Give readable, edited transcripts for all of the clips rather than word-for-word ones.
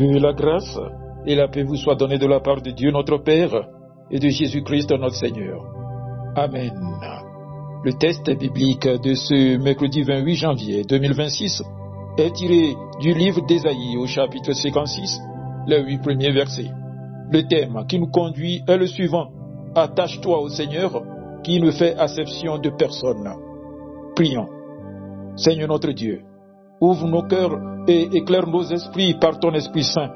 Que la grâce et la paix vous soient données de la part de Dieu notre Père et de Jésus-Christ notre Seigneur. Amen. Le texte biblique de ce mercredi 28 janvier 2026 est tiré du livre d'Ésaïe au chapitre 56, les 8 premiers versets. Le thème qui nous conduit est le suivant: attache-toi au Seigneur qui ne fait acception de personne. Prions. Seigneur notre Dieu, ouvre nos cœurs et éclaire nos esprits par ton Esprit Saint.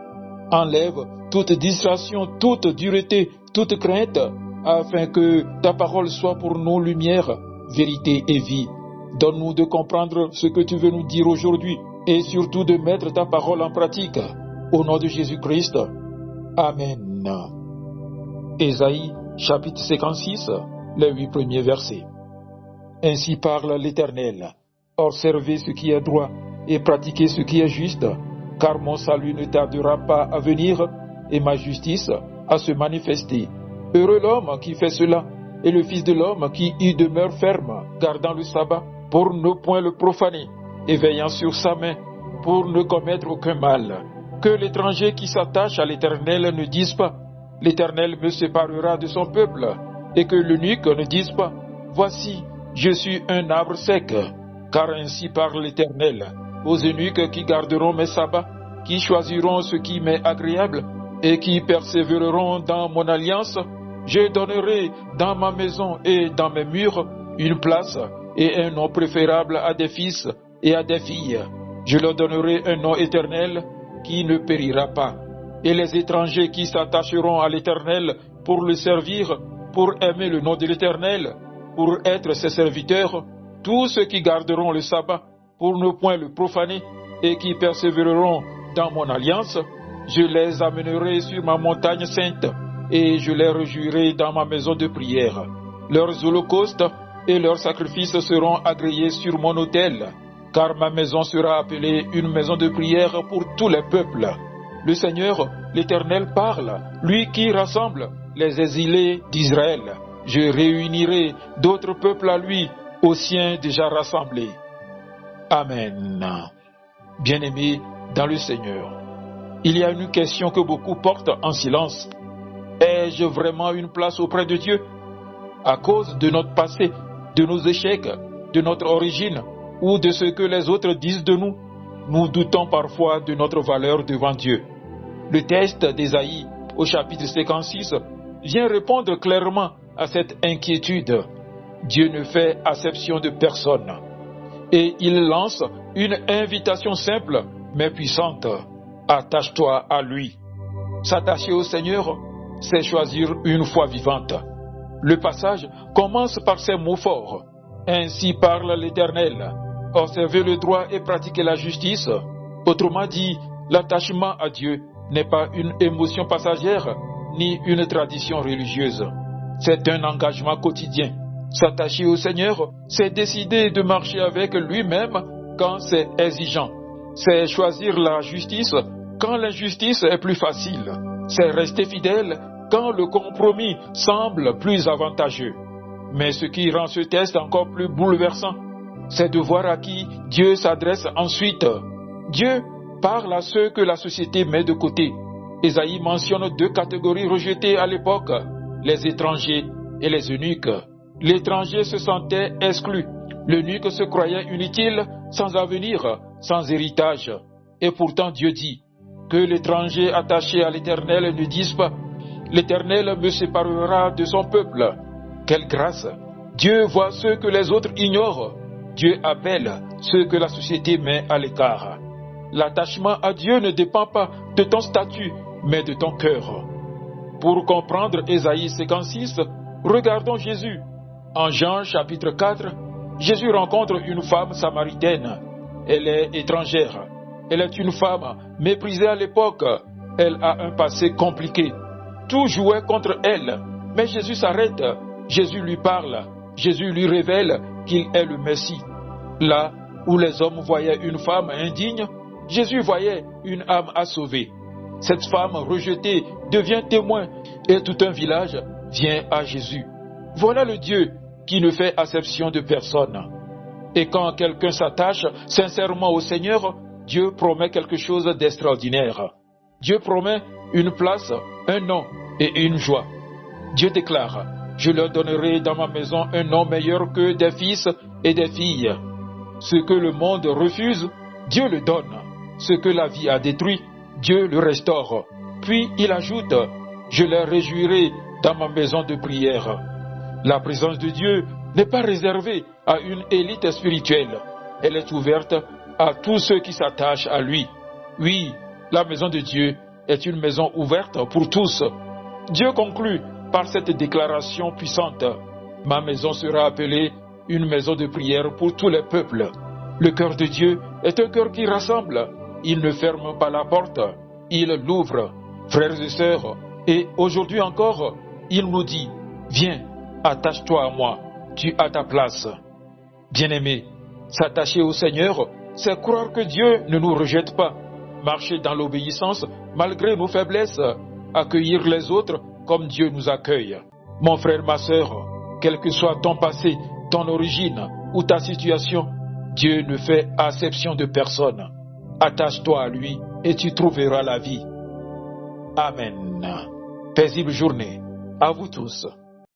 Enlève toute distraction, toute dureté, toute crainte, afin que ta parole soit pour nous lumière, vérité et vie. Donne-nous de comprendre ce que tu veux nous dire aujourd'hui et surtout de mettre ta parole en pratique. Au nom de Jésus-Christ. Amen. Ésaïe, chapitre 56, les 8 premiers versets. Ainsi parle l'Éternel. Observez ce qui est droit et pratiquez ce qui est juste, car mon salut ne tardera pas à venir et ma justice à se manifester. Heureux l'homme qui fait cela et le Fils de l'homme qui y demeure ferme, gardant le sabbat pour ne point le profaner et veillant sur sa main pour ne commettre aucun mal. Que l'étranger qui s'attache à l'Éternel ne dise pas: l'Éternel me séparera de son peuple, et que l'eunuque ne dise pas: voici, je suis un arbre sec. Car ainsi parle l'Éternel: aux eunuques qui garderont mes sabbats, qui choisiront ce qui m'est agréable, et qui persévéreront dans mon alliance, je donnerai dans ma maison et dans mes murs une place et un nom préférable à des fils et à des filles. Je leur donnerai un nom éternel qui ne périra pas. Et les étrangers qui s'attacheront à l'Éternel pour le servir, pour aimer le nom de l'Éternel, pour être ses serviteurs, tous ceux qui garderont le sabbat pour ne point le profaner et qui persévéreront dans mon alliance, je les amènerai sur ma montagne sainte et je les réjouirai dans ma maison de prière. Leurs holocaustes et leurs sacrifices seront agréés sur mon autel, car ma maison sera appelée une maison de prière pour tous les peuples. Le Seigneur, l'Éternel, parle, lui qui rassemble les exilés d'Israël. Je réunirai d'autres peuples à lui, aux siens déjà rassemblés. Amen. Bien-aimés dans le Seigneur, il y a une question que beaucoup portent en silence. Ai-je vraiment une place auprès de Dieu? À cause de notre passé, de nos échecs, de notre origine ou de ce que les autres disent de nous, nous doutons parfois de notre valeur devant Dieu. Le texte d'Ésaïe au chapitre 56 vient répondre clairement à cette inquiétude. Dieu ne fait acception de personne. Et il lance une invitation simple mais puissante. Attache-toi à lui. S'attacher au Seigneur, c'est choisir une foi vivante. Le passage commence par ces mots forts. Ainsi parle l'Éternel. Observez le droit et pratiquez la justice. Autrement dit, l'attachement à Dieu n'est pas une émotion passagère ni une tradition religieuse. C'est un engagement quotidien. S'attacher au Seigneur, c'est décider de marcher avec lui-même quand c'est exigeant. C'est choisir la justice quand l'injustice est plus facile. C'est rester fidèle quand le compromis semble plus avantageux. Mais ce qui rend ce test encore plus bouleversant, c'est de voir à qui Dieu s'adresse ensuite. Dieu parle à ceux que la société met de côté. Ésaïe mentionne 2 catégories rejetées à l'époque, les étrangers et les eunuques. L'étranger se sentait exclu. L'eunuque se croyait inutile, sans avenir, sans héritage. Et pourtant Dieu dit que l'étranger attaché à l'Éternel ne dise pas: l'Éternel me séparera de son peuple. Quelle grâce! Dieu voit ceux que les autres ignorent. Dieu appelle ceux que la société met à l'écart. L'attachement à Dieu ne dépend pas de ton statut, mais de ton cœur. Pour comprendre Ésaïe 56, regardons Jésus. En Jean chapitre 4, Jésus rencontre une femme samaritaine. Elle est étrangère. Elle est une femme méprisée à l'époque. Elle a un passé compliqué. Tout jouait contre elle. Mais Jésus s'arrête. Jésus lui parle. Jésus lui révèle qu'il est le Messie. Là où les hommes voyaient une femme indigne, Jésus voyait une âme à sauver. Cette femme rejetée devient témoin et tout un village vient à Jésus. Voilà le Dieu qui ne fait acception de personne. Et quand quelqu'un s'attache sincèrement au Seigneur, Dieu promet quelque chose d'extraordinaire. Dieu promet une place, un nom et une joie. Dieu déclare, je leur donnerai dans ma maison un nom meilleur que des fils et des filles. Ce que le monde refuse, Dieu le donne. Ce que la vie a détruit, Dieu le restaure. Puis il ajoute, je leur réjouirai dans ma maison de prière. La présence de Dieu n'est pas réservée à une élite spirituelle. Elle est ouverte à tous ceux qui s'attachent à lui. Oui, la maison de Dieu est une maison ouverte pour tous. Dieu conclut par cette déclaration puissante. Ma maison sera appelée une maison de prière pour tous les peuples. Le cœur de Dieu est un cœur qui rassemble. Il ne ferme pas la porte, il l'ouvre. Frères et sœurs, et aujourd'hui encore, il nous dit, viens, attache-toi à moi, tu as ta place. Bien-aimés, s'attacher au Seigneur, c'est croire que Dieu ne nous rejette pas. Marcher dans l'obéissance malgré nos faiblesses, accueillir les autres comme Dieu nous accueille. Mon frère, ma sœur, quel que soit ton passé, ton origine ou ta situation, Dieu ne fait acception de personne. Attache-toi à lui et tu trouveras la vie. Amen. Paisible journée à vous tous.